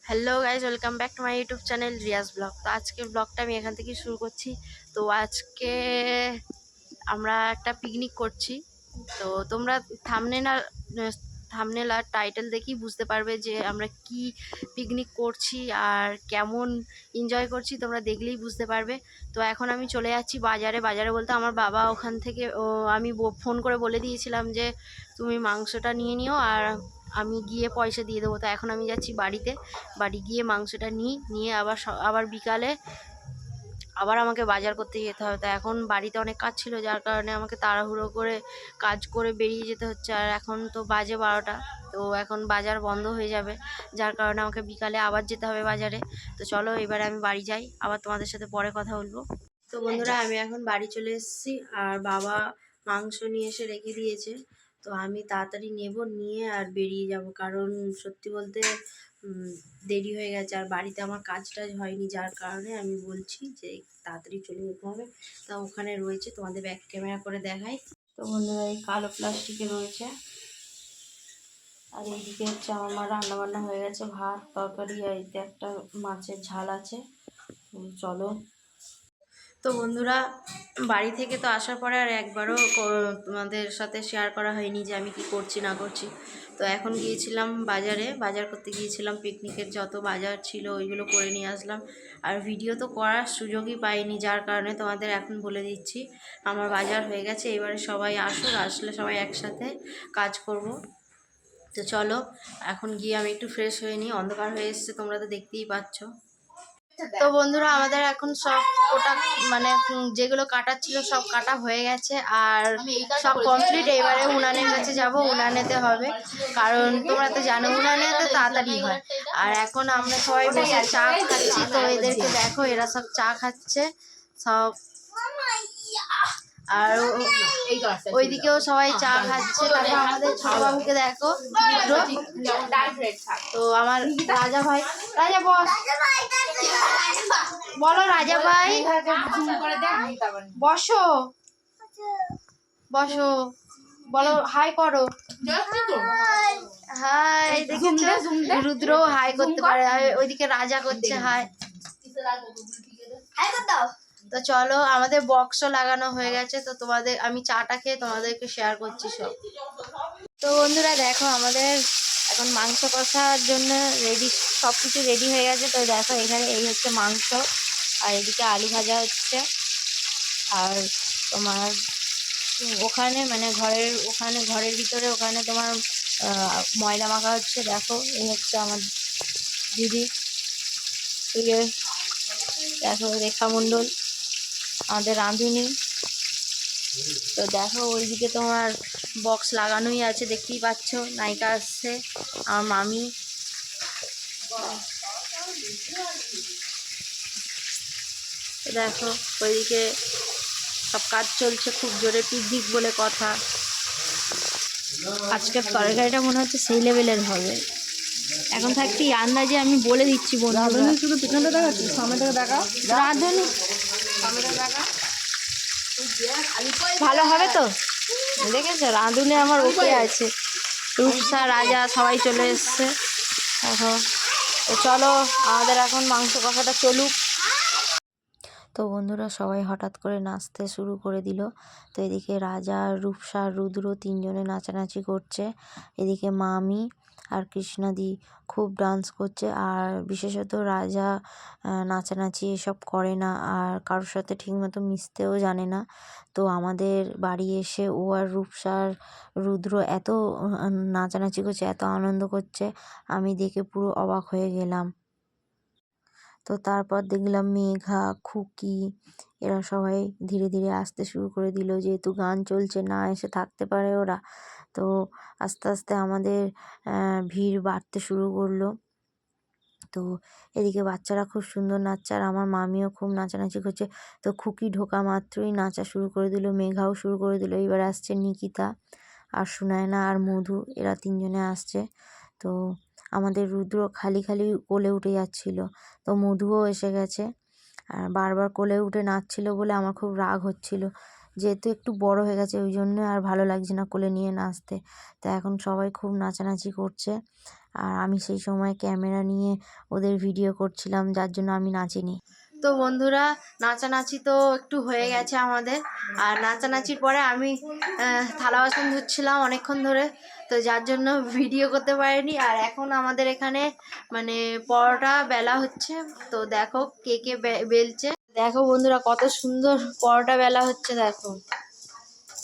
Hello guys, welcome back to my YouTube channel Riaz blog. তো আজকের ব্লগটা আমি এখান থেকে শুরু করছি। তো আজকে আমরা একটা পিকনিক করছি। তো তোমরা থামনেল আর টাইটেল দেখেই বুঝতে পারবে যে আমরা কি পিকনিক করছি আর কেমন এনজয় করছি, তোমরা দেখলেই বুঝতে পারবে। তো এখন আমি চলে যাচ্ছি বাজারে বলতে আমার বাবা ওখান থেকে আমি ফোন করে বলে দিয়েছিলাম যে তুমি মাংসটা নিয়ে নিও আর আমি গিয়ে পয়সা দিয়ে দেবো। তো এখন আমি যাচ্ছি বাড়ি গিয়ে মাংসটা নিয়ে আবার বিকালে আবার আমাকে বাজার করতে যেতে হবে। তো এখন বাড়িতে অনেক কাজ ছিল, যার কারণে আমাকে তাড়াহুড়ো করে কাজ করে বেরিয়ে যেতে হচ্ছে। আর এখন তো বাজে 12টা, তো এখন বাজার বন্ধ হয়ে যাবে, যার কারণে আমাকে বিকালে আবার যেতে হবে বাজারে। তো চলো এবারে আমি বাড়ি যাই, আবার তোমাদের সাথে পরে কথা বলবো। তো বন্ধুরা, আমি এখন বাড়ি চলে এসেছি আর বাবা মাংস নিয়ে এসে রেখে দিয়েছে। তো আমি তাড়াতাড়ি নিয়ে আর বেরিয়ে যাব, কারণ সত্যি বলতে দেরি হয়ে গেছে আর বাড়িতে আমার কাজ টাজ হয়নি, যার কারণে আমি বলছি যে তাড়াতাড়ি চলে যেতে হবে। তা ওখানে রয়েছে, তোমাদের ব্যাক ক্যামেরা করে দেখাই। তো বন্ধুরা, এই কালো প্লাস্টিকে রয়েছে। আর এইদিকে হচ্ছে আমার মা রান্নাবান্না হয়ে গেছে, ভাত তরকারি, আর এইতে একটা মাছের ঝাল আছে। চলো। তো বন্ধুরা, বাড়ি থেকে তো আসার পরে আর একবারও তোমাদের সাথে শেয়ার করা হয়নি যে আমি কি করছি না করছি। তো এখন গিয়েছিলাম বাজার করতে গিয়েছিলাম, পিকনিকের যত বাজার ছিল ওইগুলো করে নিয়ে আসলাম। আর ভিডিও তো করার সুযোগই পাইনি, যার কারণে তোমাদের এখন বলে দিচ্ছি আমার বাজার হয়ে গেছে। এবারে সবাই আসলে সবাই একসাথে কাজ করব। তো চলো এখন গিয়ে আমি একটু ফ্রেশ হয়ে নিই, অন্ধকার হয়ে এসছে, তোমরা তো দেখতেই পাচ্ছ। তো বন্ধুরা, আমাদের এখন সব ওটা মানে যেগুলো কাটার ছিল সব কাটা হয়ে গেছে আর সব কমপ্লিট। এবারে উনানের কাছে যাব, উনানেতে হবে, কারণ তোমরা তো জানো উনানেতে তাড়াতাড়ি হয়। আর এখন আমরা সবাই বসে চা খাচ্ছি। তো এদেরকে দেখো, এরা সব চা খাচ্ছে সব, আর ওইদিকেও সবাই চা খাচ্ছে। তারপর আমাদের ছোট বাবুকে দেখো, তো আমার রাজা ভাই, রাজা বস, বলো রাজা ভাই, বসো বসো, বলো হাই করো, হাই। দেখেছো, রুদ্রও হাই করতে পারে, ওইদিকে রাজা করছে হাই। তো চলো, আমাদের বক্সও লাগানো হয়ে গেছে। তো তোমাদের আমি চাটা খেয়ে তোমাদেরকে শেয়ার করছি সব। তো বন্ধুরা দেখো, আমাদের এখন মাংস কষার জন্য সব কিছু রেডি হয়ে গেছে। তো দেখো, এখানে এই হচ্ছে মাংস, আর এদিকে আলু ভাজা হচ্ছে। আর তোমার ওখানে মানে ঘরের ভিতরে ওখানে তোমার ময়দা মাখা হচ্ছে। দেখো, এই হচ্ছে আমার দিদি, দেখো রেখা মণ্ডল আমাদের রাঁধুনি। তো দেখো, ওইদিকে তোমার বক্স লাগানোই আছে, দেখতেই পাচ্ছ, নায়িকা আসছে আমার মামি। তো দেখো, ওইদিকে সব কাজ চলছে খুব জোরে, পিকনিক বলে কথা। আজকের তরকারিটা মনে হচ্ছে সেই লেভেলের হবে। এখন থাকতেই আন্দাজে আমি বলে দিচ্ছি বন্ধুরা, শুধু পিছনটা দেখাচ্ছি, সামনে থেকে দেখা, রাঁধুনি ভালো হবে তো। দেখেছো, রাঁধুনি আমার ওকে আছে, রূপসা রাজা সবাই চলে এসছে এখন। তো চলো, আমাদের এখন মাংস কষাটা চলুক। তো বন্ধুরা, সবাই হঠাৎ করে নাচতে শুরু করে দিল। তো এদিকে রাজা, রূপসা, রুদ্র তিনজনে নাচানাচি করছে। এদিকে মামি আর কৃষ্ণাদি খুব ডান্স করছে। আর বিশেষত রাজা নাচানাচি এসব করে না, আর কারোর সাথে ঠিকমতো মিশতেও জানে না। তো আমাদের বাড়ি এসে ও আর রূপসার রুদ্র এত নাচানাচি করছে, এত আনন্দ করছে, আমি দেখে পুরো অবাক হয়ে গেলাম। তো তারপর দেখলাম মেঘা, খুকি এরা সবাই ধীরে ধীরে আসতে শুরু করে দিল, যেহেতু গান চলছে, না এসে থাকতে পারে ওরা। তো আস্তে আস্তে আমাদের ভিড় বাড়তে শুরু করলো। তো এদিকে বাচ্চারা খুব সুন্দর নাচছে, আর আমার মামিও খুব নাচানাচি করছে। তো খুকি ঢোকা মাত্রই নাচা শুরু করে দিল, মেঘাও শুরু করে দিল। এবার আসছে নিকিতা আর সুনয়না আর মধু, এরা তিনজনে আসছে। তো আমাদের রুদ্র খালি খালি কোলে উঠে যাচ্ছিল। তো মধুও এসে গেছে, আর বারবার কোলে উঠে নাচছিল বলে আমার খুব রাগ হচ্ছিল, যেহেতু একটু বড় হয়ে গেছে ওই জন্য আর ভালো লাগছে না কোলে নিয়ে নাচতে। তো এখন সবাই খুব নাচানাচি করছে। আর আমি সেই সময় ক্যামেরা নিয়ে ওদের ভিডিও করছিলাম, যার জন্য আমি নাচিনি। তো বন্ধুরা, নাচানাচি তো একটু হয়ে গেছে আমাদের। আর নাচানাচির পরে আমি থালা বাসন ধুচ্ছিলাম অনেকক্ষণ ধরে, তো যার জন্য ভিডিও করতে পারিনি। আর এখন আমাদের এখানে মানে পরোটা বেলা হচ্ছে। তো দেখো কে কে বেলছে। দেখো বন্ধুরা কত সুন্দর পরোটা বেলা হচ্ছে। দেখো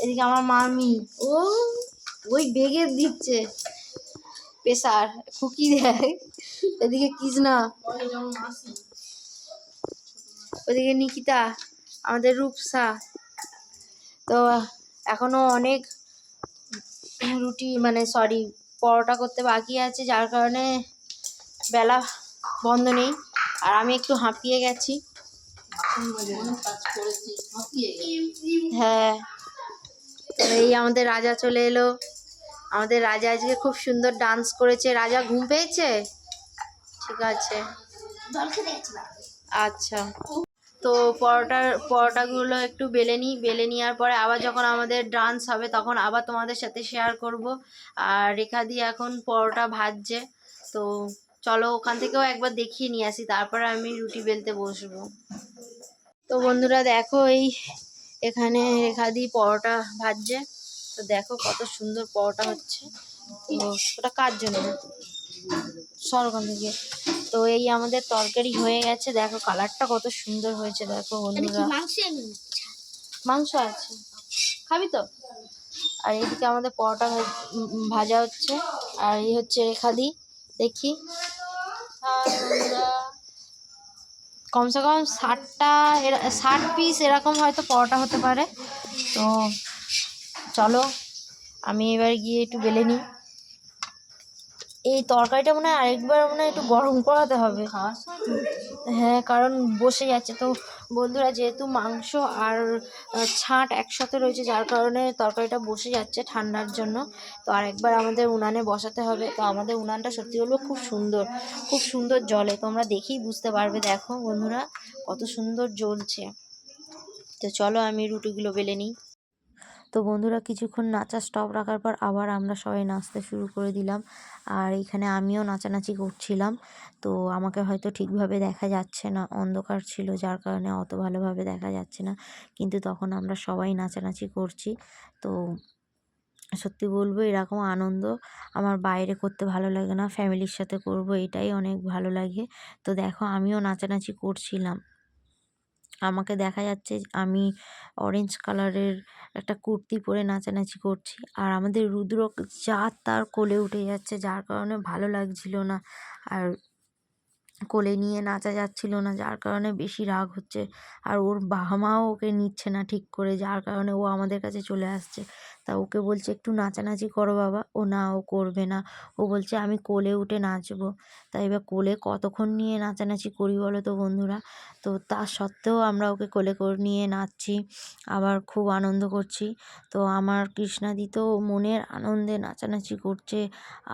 এদিকে আমার মামি, ও ওই বেগে দিচ্ছে প্রেসার, খুকি দেয়। এদিকে কৃষ্ণা, ওদিকে নিকিতা, আমাদের রূপসা। তো এখনো অনেক রুটি মানে সরি পরোটা করতে বাকি আছে, যার কারণে বেলা বন্ধ নেই। আর আমি একটু হাঁপিয়ে গেছি। হ্যাঁ, এই আমাদের রাজা চলে এলো। আমাদের রাজা আজকে খুব সুন্দর ডান্স করেছে। রাজা ঘুম পেয়েছে? ঠিক আছে, আচ্ছা। তো পরোটাগুলো একটু বেলে নেওয়ার পরে আবার যখন আমাদের ডান্স হবে তখন আবার তোমাদের সাথে শেয়ার করব। আর রেখা দিয়ে এখন পরোটা ভাজছে, তো চলো ওখান থেকেও একবার দেখিয়ে নিয়ে আসি, তারপরে আমি রুটি বেলতে বসবো। তো বন্ধুরা দেখো, এই এখানে রেখা দিয়ে পরোটা ভাজছে। তো দেখো কত সুন্দর পরোটা হচ্ছে। তো ওটা কার জন্য সরকার থেকে। তো এই আমাদের তরকারি হয়ে গেছে। দেখো কালারটা কত সুন্দর হয়েছে। দেখো বন্ধুরা, মাংস আছে, খাবি তো? আর এইদিকে আমাদের পরোটা ভাজা হচ্ছে। আর এই হচ্ছে রেখা দি, দেখি কমসে কম 60 পিস এরকম হয়তো পরোটা হতে পারে। তো চলো আমি এবার গিয়ে একটু বেলে নিই। এই তরকারিটা মনে হয় আরেকবার মনে হয় একটু গরম করাতে হবে। হ্যাঁ, কারণ বসে যাচ্ছে। তো বন্ধুরা, যেহেতু মাংস আর ছাঁট একসাথে রয়েছে, যার কারণে তরকারিটা বসে যাচ্ছে ঠান্ডার জন্য। তো আরেকবার আমাদের উনানে বসাতে হবে। তো আমাদের উনানটা সত্যি বলবো খুব সুন্দর, খুব সুন্দর জ্বলে। তোমরা দেখেই বুঝতে পারবে। দেখো বন্ধুরা কত সুন্দর জ্বলছে। তো চলো আমি রুটিগুলো বেলে নিই। তো বন্ধুরা, কিছুক্ষণ নাচা স্টপ রাখার পর আবার আমরা সবাই নাচতে শুরু করে দিলাম। আর এখানে আমিও নাচানাচি করছিলাম। তো আমাকে হয়তো ঠিকভাবে দেখা যাচ্ছে না, অন্ধকার ছিল, যার কারণে অত ভালোভাবে দেখা যাচ্ছে না। কিন্তু তখন আমরা সবাই নাচানাচি করছি। তো সত্যি বলবো, এরকম আনন্দ আমার বাইরে করতে ভালো লাগে না, ফ্যামিলির সাথে করব এটাই অনেক ভালো লাগে। তো দেখো আমিও নাচানাচি করছিলাম। আমাকে দেখা যাচ্ছে আমি অরেঞ্জ কালারের একটা কুর্তি পরে নাচানাচি করছি। আর আমাদের রুদ্র যা তার কোলে উঠে যাচ্ছে, যার কারণে ভালো লাগছিল না। আর কোলে নিয়ে নাচা যাচ্ছিল না, যার কারণে বেশি রাগ হচ্ছে। আর ওর বাবা মাও ওকে নিচ্ছে না ঠিক করে, যার কারণে ও আমাদের কাছে চলে আসছে। তা ওকে বলছে একটু নাচানাচি করো বাবা, ও না, ও করবে না। ও বলছে আমি কোলে উঠে নাচবো। তাই এবার কোলে কতক্ষণ নিয়ে নাচানাচি করি বলো তো বন্ধুরা। তো তা সত্ত্বেও আমরা ওকে কোলে করে নিয়ে নাচছি, আবার খুব আনন্দ করছি। তো আমার কৃষ্ণাদি তো মনের আনন্দে নাচানাচি করছে,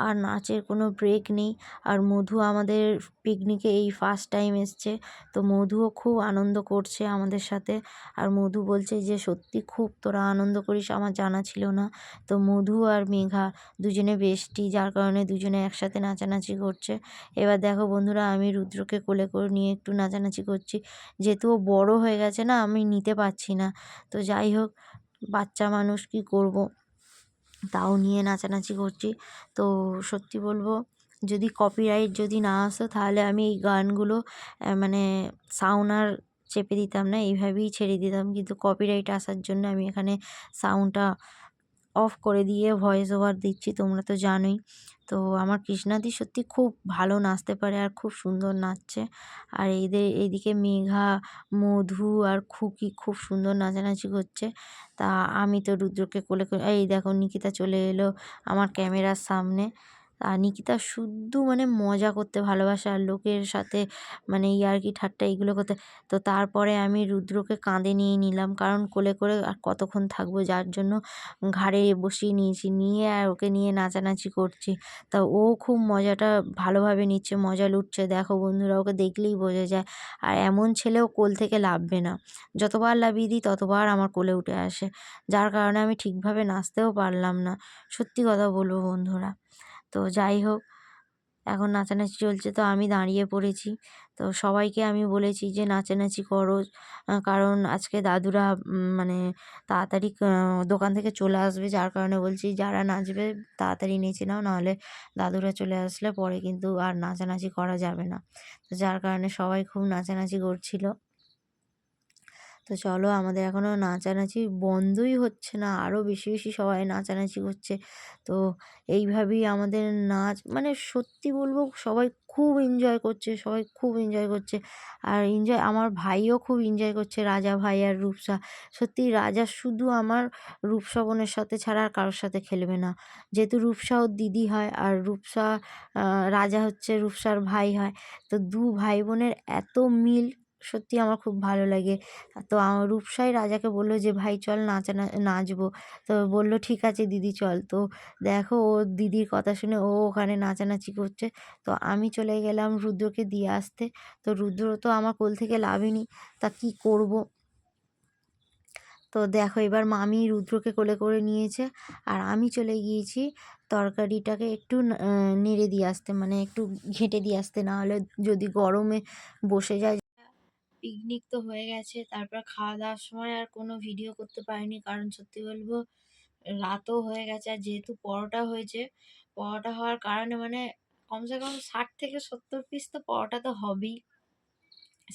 আর নাচের কোনো ব্রেক নেই। আর মধু আমাদের পিকনিকে এই ফার্স্ট টাইম এসছে। তো মধুও খুব আনন্দ করছে আমাদের সাথে। আর মধু বলছে যে সত্যি খুব তোরা আনন্দ করিস, আমার জানা ছিল না। তো মধু আর মেঘা দুজনে বেস্টি, যার কারণে দুজনে একসাথে নাচানাচি করছে। এবার দেখো বন্ধুরা, আমি রুদ্রকে কোলে করে নিয়ে একটু নাচানাচি করছি। যেহেতু ও বড় হয়ে গেছে না, আমি নিতে পারছি না। তো যাই হোক, বাচ্চা মানুষ কি করব, তাও নিয়ে নাচানাচি করছি। তো সত্যি বলবো, যদি কপিরাইট যদি না আসতো তাহলে আমি এই গানগুলো মানে সাউন্ড আর চেপে দিতাম না, এইভাবেই ছেড়ে দিতাম। কিন্তু কপিরাইট আসার জন্য আমি এখানে সাউন্ডটা অফ করে দিয়ে ভয়েস ওভার দিচ্ছি, তোমরা তো জানোই। তো আমার কৃষ্ণাদি সত্যি খুব ভালো নাচতে পারে আর খুব সুন্দর নাচছে। আর এইদিকে মেঘা, মধু আর খুকি খুব সুন্দর নাচানাচি করছে। তা আমি তো রুদ্রকে কোলে করে, এই দেখো নিকিতা চলে এলো আমার ক্যামেরার সামনে। আর নিকিতা শুধু মানে মজা করতে ভালোবাসে, আর লোকের সাথে মানে ইয়ার্কি ঠাট্টা এইগুলো করতে। তো তারপরে আমি রুদ্রকে কাঁধে নিয়ে নিলাম, কারণ কোলে করে আর কতক্ষণ থাকবো, যার জন্য ঘাড়ে বসিয়ে নিয়েছি, নিয়ে আর ওকে নিয়ে নাচানাচি করছি। তা ও খুব মজাটা ভালোভাবে নিচ্ছে, মজা লুটছে। দেখো বন্ধুরা, ওকে দেখলেই বোঝা যায়। আর এমন ছেলেও কোল থেকে নামবে না, যতবার নামিয়ে দিই ততবার আমার কোলে উঠে আসে, যার কারণে আমি ঠিকভাবে নাচতেও পারলাম না, সত্যি কথা বলবো বন্ধুরা। তো যাই হোক, এখন নাচানাচি চলছে, তো আমি দাঁড়িয়ে পড়েছি। তো সবাইকে আমি বলেছি যে নাচানাচি করো, কারণ আজকে দাদুরা মানে তাড়াতাড়ি দোকান থেকে চলে আসবে, যার কারণে বলছি যারা নাচবে তাড়াতাড়ি নেচে নাও, নাহলে দাদুরা চলে আসলে পরে কিন্তু আর নাচানাচি করা যাবে না। তো যার কারণে সবাই খুব নাচানাচি করছিল। তো চলো, আমাদের এখনও নাচানাচি বন্ধই হচ্ছে না, আরও বেশি বেশি সবাই নাচানাচি করছে। তো এইভাবেই আমাদের নাচ, মানে সত্যি বলবো সবাই খুব এনজয় করছে, সবাই খুব এনজয় করছে। আর এনজয় আমার ভাইও খুব এনজয় করছে, রাজা ভাই আর রূপসা। সত্যি রাজা শুধু আমার রূপসা বোনের সাথে ছাড়া আর কারোর সাথে খেলবে না, যেহেতু রূপসা ওর দিদি হয় আর রূপসা রাজা হচ্ছে রূপসার ভাই হয়। তো দু ভাই বোনের এত মিল, সত্যি আমার খুব ভালো লাগে। তো রূপসাই রাজাকে বলল যে ভাই চল নাচবো। তো বলল ঠিক আছে দিদি চল। তো দেখো ও দিদির কথা শুনে ও ওখানে নাচানাচি করছে। তো আমি চলে গেলাম রুদ্রকে দিয়ে আসতে। তো রুদ্র তো আমার কোল থেকে নামেনি, তা কি করব। তো দেখো এবার মামি রুদ্রকে কোলে করে নিয়েছে, আর আমি চলে গিয়েছি তরকারিটাকে একটু নেড়ে দিয়ে আসতে, মানে একটু ঘেঁটে দিয়ে আসতে, না হলে যদি গরমে বসে যায়। পিকনিক তো হয়ে গেছে, তারপর খাওয়া দাওয়ার সময় আর কোনো ভিডিও করতে পারিনি, কারণ সত্যি বলবো রাতও হয়ে গেছে। আর যেহেতু পরোটা হয়েছে, পরোটা হওয়ার কারণে মানে কমসে কম 60 থেকে 70 পিস তো পরোটা তো হবেই।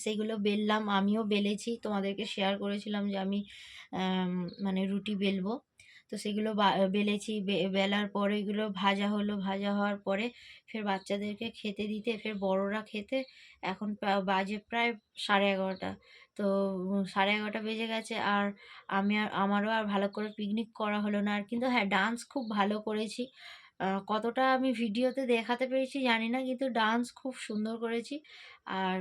সেইগুলো বেললাম, আমিও বেলেছি, তোমাদেরকে শেয়ার করেছিলাম যে আমি মানে রুটি বেলবো। তো সেগুলো বেলেছি, বেলার পরে এগুলো ভাজা হলো, ভাজা হওয়ার পরে ফের বাচ্চাদেরকে খেতে দিতে, ফের বড়রা খেতে। এখন বাজে প্রায় 11:30। তো 11:30 বেজে গেছে, আর আমারও আর ভালো করে পিকনিক করা হলো না। আর কিন্তু হ্যাঁ, ডান্স খুব ভালো করেছি। কতটা আমি ভিডিওতে দেখাতে পেরেছি জানি না, কিন্তু ডান্স খুব সুন্দর করেছি। আর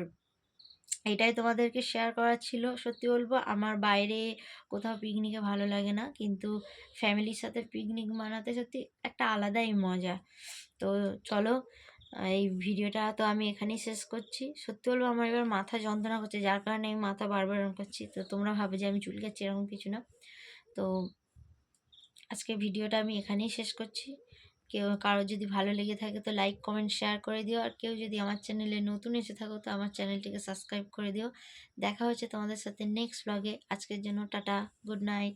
এটাই তোমাদেরকে শেয়ার করার ছিল। সত্যি বলবো আমার বাইরে কোথাও পিকনিকে ভালো লাগে না, কিন্তু ফ্যামিলির সাথে পিকনিক মানাতে সত্যি একটা আলাদাই মজা। তো চলো, এই ভিডিওটা তো আমি এখানেই শেষ করছি। সত্যি বলবো আমার এবার মাথা যন্ত্রণা করছে, যার কারণে আমি মাথা বারবার এরকম করছি। তো তোমরা ভাবে যে আমি চুলকাচ্ছি, এরকম কিছু না। তো আজকে ভিডিওটা আমি এখানেই শেষ করছি। কারো যদি ভালো লেগে থাকে তো লাইক কমেন্ট শেয়ার করে দিও, আর কেউ যদি আমার চ্যানেলে নতুন এসে থাকো তো আমার চ্যানেলটিকে সাবস্ক্রাইব করে দিও। দেখা হচ্ছে তোমাদের সাথে নেক্সট ব্লগে। আজকের জন্য টাটা, গুড নাইট।